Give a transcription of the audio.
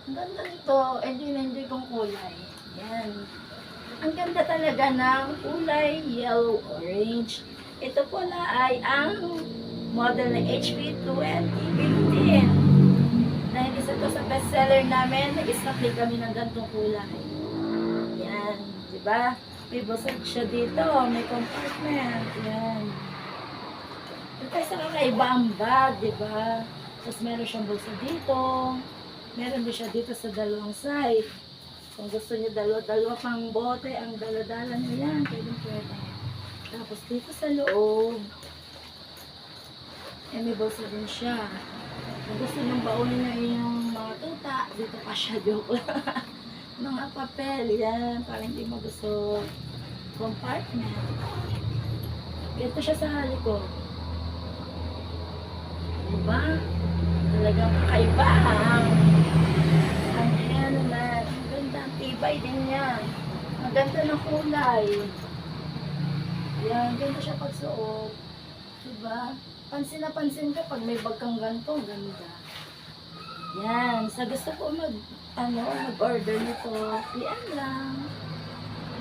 Ang ganda nito, enjoy na enjoy kong kulay. Yan. Ang ganda talaga ng kulay yellow orange. Ito pala ay ang model na HP 2015. Dahil isa to sa bestseller namin, nag-stock din kami ng gantong kulay. Yan, di ba? May busog siya dito, may compartment. Yan. Ito tayo sa kakaibang bag, di ba? Tapos meron siyang bulsa dito. Meron din siya dito sa dalawang side. Kung gusto niyo dalawa-dalawa pang bote, ang daladala niyo yan, pwede. Tapos dito sa loob, may bulsa din siya. Kung gusto niyong baunin na yung mga tuta, dito pa siya, joke. Mga papel, yan, para hindi magusok. Compartment. Ito siya sa likod. Diba? Talagang kakaiba. Ang helmet. Ang ganda, ang tibay din niya. Ang ganda ng kulay. Yan, ganda siya pagsuot. Diba? Pansin na pansin ka pag may bag kang ganito, ganda. Yan, sa gusto ko mag-order nito, PM lang.